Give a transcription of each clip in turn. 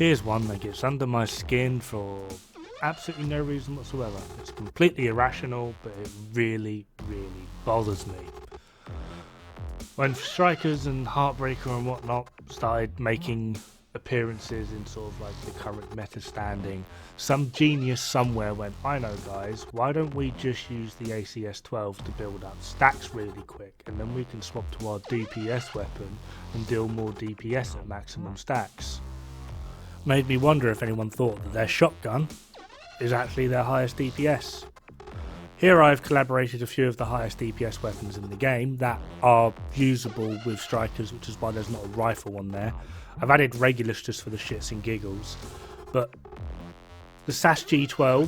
Here's one that gets under my skin for absolutely no reason whatsoever. It's completely irrational, but it really, really bothers me. When Strikers and Heartbreaker and whatnot started making appearances in sort of like the current meta standing, some genius somewhere went, I know guys, why don't we just use the ACS-12 to build up stacks really quick, and then we can swap to our DPS weapon and deal more DPS at maximum stacks. Made me wonder if anyone thought that their shotgun is actually their highest DPS. Here I've collaborated a few of the highest DPS weapons in the game that are usable with Strikers, which is why there's not a rifle on there. I've added Regulus just for the shits and giggles, but the SAS G12,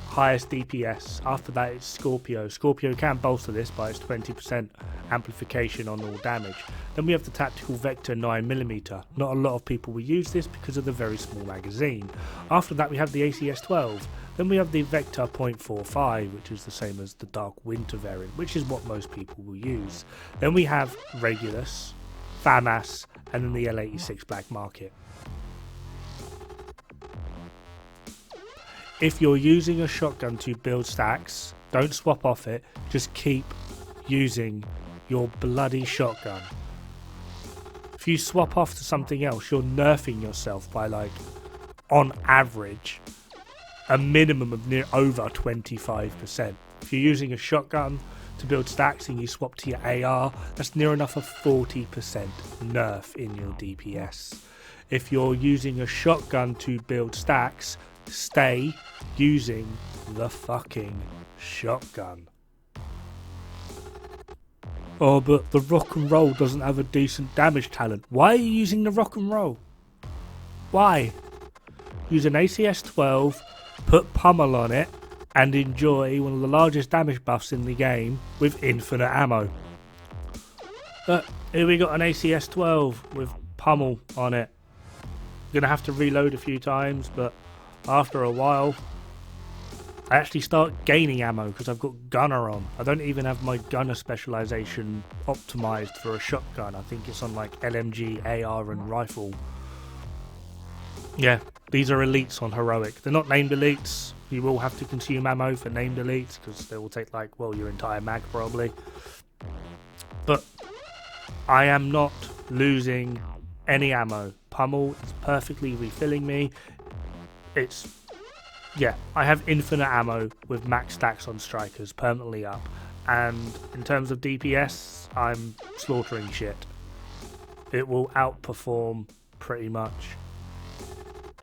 highest DPS. After that it's Scorpio. Scorpio can bolster this by its 20% amplification on all damage. Then we have the Tactical Vector 9mm. Not a lot of people will use this because of the very small magazine. After that we have the ACS-12. Then we have the Vector .45, which is the same as the Dark Winter variant, which is what most people will use. Then we have Regulus, FAMAS, and then the L86 Black Market. If you're using a shotgun to build stacks, don't swap off it, just keep using your bloody shotgun. If you swap off to something else, you're nerfing yourself by, like, on average, a minimum of over 25%. If you're using a shotgun to build stacks and you swap to your AR, that's near enough a 40% nerf in your DPS. If you're using a shotgun to build stacks, stay using the fucking shotgun. Oh, but the rock and roll doesn't have a decent damage talent. Why are you using the rock and roll? Why? Use an ACS-12, put Pummel on it, and enjoy one of the largest damage buffs in the game with infinite ammo. Here we got an ACS-12 with Pummel on it. Gonna have to reload a few times, but after a while I actually start gaining ammo because I've got gunner on. I don't even have my gunner specialization optimized for a shotgun. I think it's on like LMG, AR and rifle. Yeah, these are elites on heroic. They're not named elites. You will have to consume ammo for named elites because they will take like, well, your entire mag probably. But I am not losing any ammo. Pummel is perfectly refilling me. Yeah, I have infinite ammo with max stacks on Strikers permanently up, and in terms of DPS, I'm slaughtering shit. It will outperform pretty much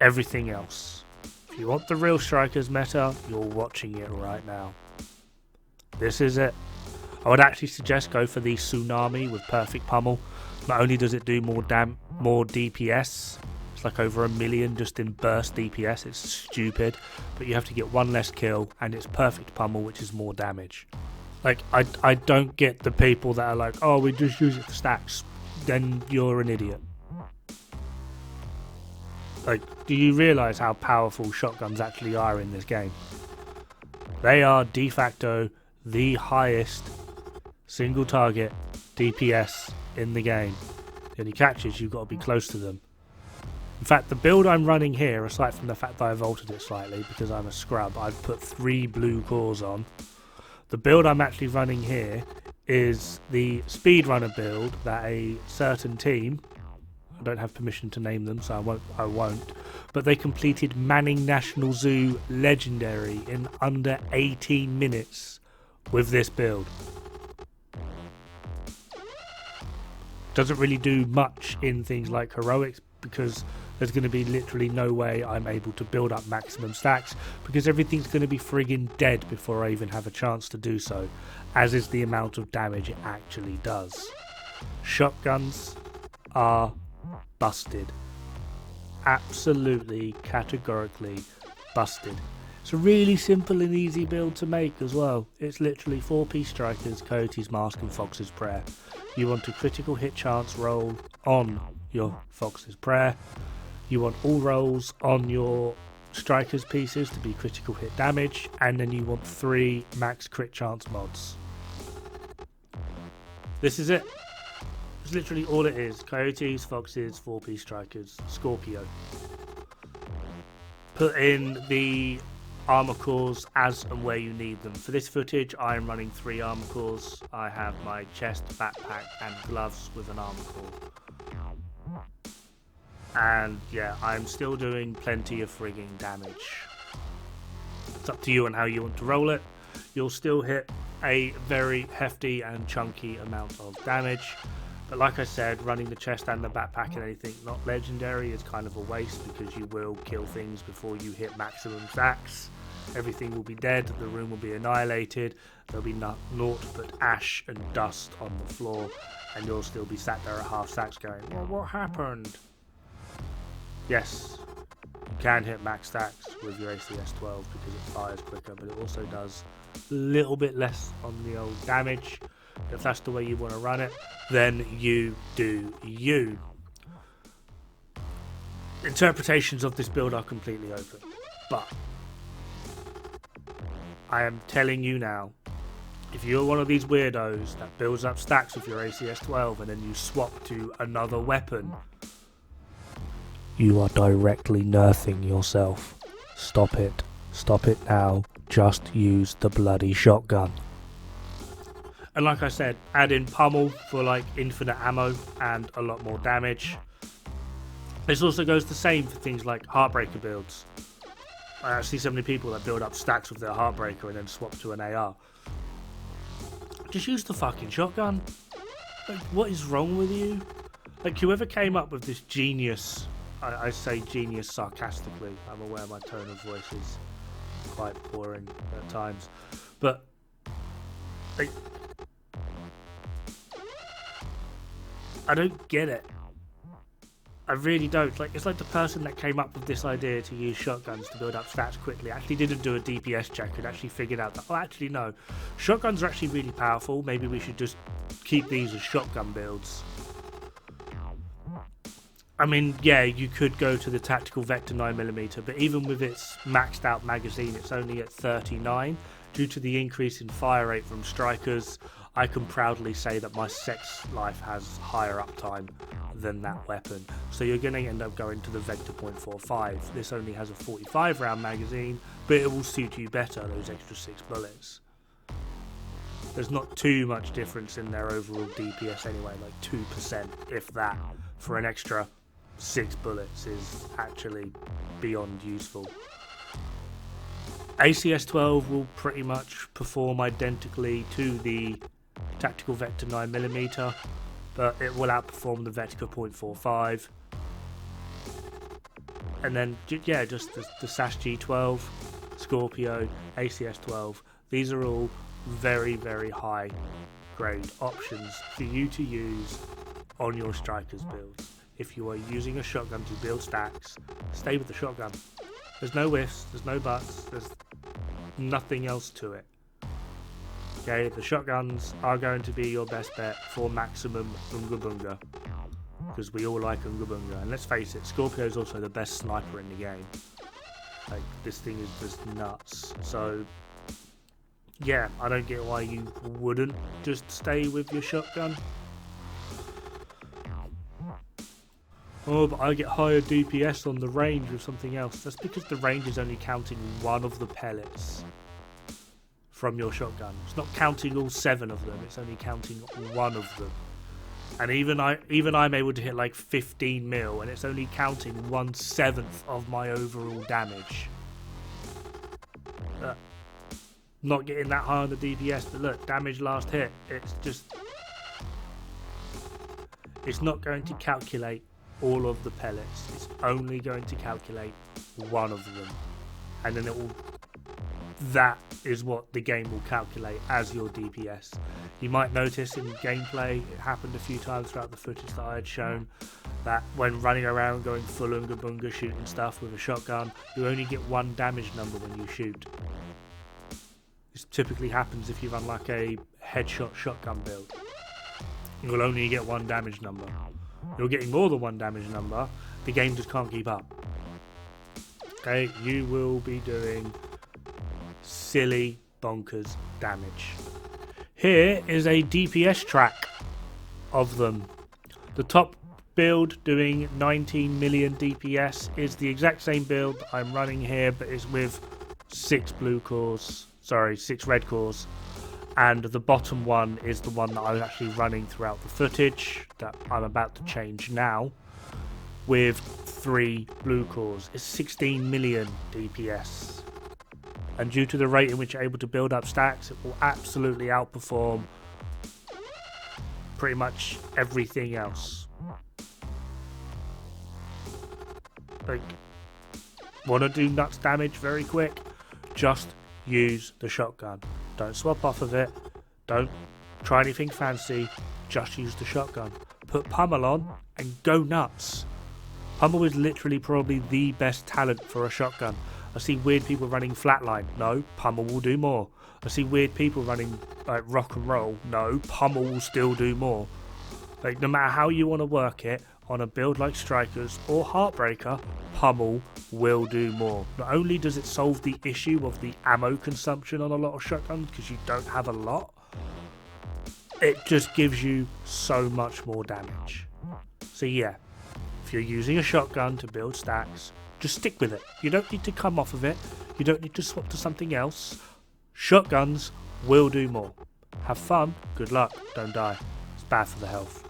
everything else. If you want the real Strikers meta, you're watching it right now. This is it. I would actually suggest go for the Tsunami with perfect Pummel. Not only does it do more DPS, like over 1 million just in burst DPS, it's stupid, but you have to get one less kill and it's perfect Pummel, which is more damage. Like, I don't get the people that are like, oh, we just use it for stacks. Then you're an idiot. Like, do you realise how powerful shotguns actually are in this game? They are de facto the highest single target DPS in the game. The only catch is you've got to be close to them. In fact, the build I'm running here, aside from the fact that I've altered it slightly because I'm a scrub, I've put 3 blue cores on. The build I'm actually running here is the speedrunner build that a certain team, I don't have permission to name them, so I won't, but they completed Manning National Zoo Legendary in under 18 minutes with this build. Doesn't really do much in things like heroics because there's going to be literally no way I'm able to build up maximum stacks because everything's going to be friggin' dead before I even have a chance to do so, as is the amount of damage it actually does. Shotguns are busted. Absolutely, categorically busted. It's a really simple and easy build to make as well. It's literally 4-piece Strikers, Coyote's Mask and Fox's Prayer. You want a critical hit chance roll on your Fox's Prayer. You want all rolls on your Strikers pieces to be critical hit damage, and then you want 3 max crit chance mods. This is it. It's literally all it is. Coyotes, Foxes, 4-piece Strikers, Scorpio. put in the armor cores as and where you need them. For this footage, I am running 3 armor cores. I have my chest, backpack, and gloves with an armor core. And yeah, I'm still doing plenty of frigging damage. It's up to you on how you want to roll it. You'll still hit a very hefty and chunky amount of damage. But like I said, running the chest and the backpack and anything not legendary is kind of a waste, because you will kill things before you hit maximum stacks. Everything will be dead, the room will be annihilated, there'll be naught but ash and dust on the floor, and you'll still be sat there at half stacks going, well, what happened? Yes, you can hit max stacks with your ACS 12 because it fires quicker, but it also does a little bit less on the old damage. If that's the way you want to run it, then you do you. Interpretations of this build are completely open, but I am telling you now, if you're one of these weirdos that builds up stacks with your ACS 12 and then you swap to another weapon, you are directly nerfing yourself. Stop it. Stop it now. Just use the bloody shotgun. And like I said, add in Pummel for like infinite ammo and a lot more damage. This also goes the same for things like Heartbreaker builds. I see so many people that build up stacks with their Heartbreaker and then swap to an AR. Just use the fucking shotgun. Like, what is wrong with you? Like, whoever came up with this genius, I say genius sarcastically, I'm aware my tone of voice is quite boring at times, but like, I don't get it. I really don't. Like, it's like the person that came up with this idea to use shotguns to build up stats quickly actually didn't do a DPS check and actually figured out that, oh, actually no, shotguns are actually really powerful. Maybe we should just keep these as shotgun builds. I mean, yeah, you could go to the tactical Vector 9mm, but even with its maxed out magazine, it's only at 39. Due to the increase in fire rate from strikers, I can proudly say that my sex life has higher uptime than that weapon. So you're going to end up going to the Vector .45. This only has a 45 round magazine, but it will suit you better, those extra 6 bullets. There's not too much difference in their overall DPS anyway, like 2%, if that, for an extra 6 bullets is actually beyond useful. ACS 12 will pretty much perform identically to the tactical Vector 9mm, but it will outperform the Vector .45. And then, yeah, just the SAS G12, Scorpio, ACS 12. These are all very, very high grade options for you to use on your strikers builds. If you are using a shotgun to build stacks, stay with the shotgun. There's no ifs, there's no buts, there's nothing else to it. Okay, the shotguns are going to be your best bet for maximum Unga Bunga, because we all like Unga Bunga. And let's face it, Scorpio is also the best sniper in the game. Like, this thing is just nuts. So yeah, I don't get why you wouldn't just stay with your shotgun. Oh, but I get higher DPS on the range with something else. That's because the range is only counting one of the pellets from your shotgun. It's not counting all 7 of them, it's only counting one of them. And even I'm able to hit like 15 mil, and it's only counting 1/7 of my overall damage. Not getting that high on the DPS, but look, damage last hit. It's not going to calculate all of the pellets. It's only going to calculate one of them, and then that is what the game will calculate as your DPS. You might notice in gameplay, it happened a few times throughout the footage that I had shown, that when running around going full Unga Bunga shooting stuff with a shotgun, you only get 1 damage number when you shoot. This typically happens if you run like a headshot shotgun build. You'll only get 1 damage number. You're getting more than 1 damage number, the game just can't keep up. Okay, you will be doing silly bonkers damage. Here is a DPS track of them. The top build doing 19 million DPS is the exact same build that I'm running here, but it's with 6 red cores, and the bottom one is the one that I'm actually running throughout the footage that I'm about to change now, with 3 blue cores. It's 16 million DPS, and due to the rate in which you're able to build up stacks, it will absolutely outperform pretty much everything else. Like, want to do nuts damage very quick? Just use the shotgun. Don't swap off of it. Don't try anything fancy. Just use the shotgun. Put Pummel on and go nuts. Pummel is literally probably the best talent for a shotgun. I see weird people running flatline. No, Pummel will do more. I see weird people running like rock and roll. No, Pummel will still do more. Like, no matter how you want to work it, on a build like Strikers or Heartbreaker, Pummel will do more. Not only does it solve the issue of the ammo consumption on a lot of shotguns, because you don't have a lot, it just gives you so much more damage. So yeah, if you're using a shotgun to build stacks, just stick with it. You don't need to come off of it. You don't need to swap to something else. Shotguns will do more. Have fun, good luck, don't die. It's bad for the health.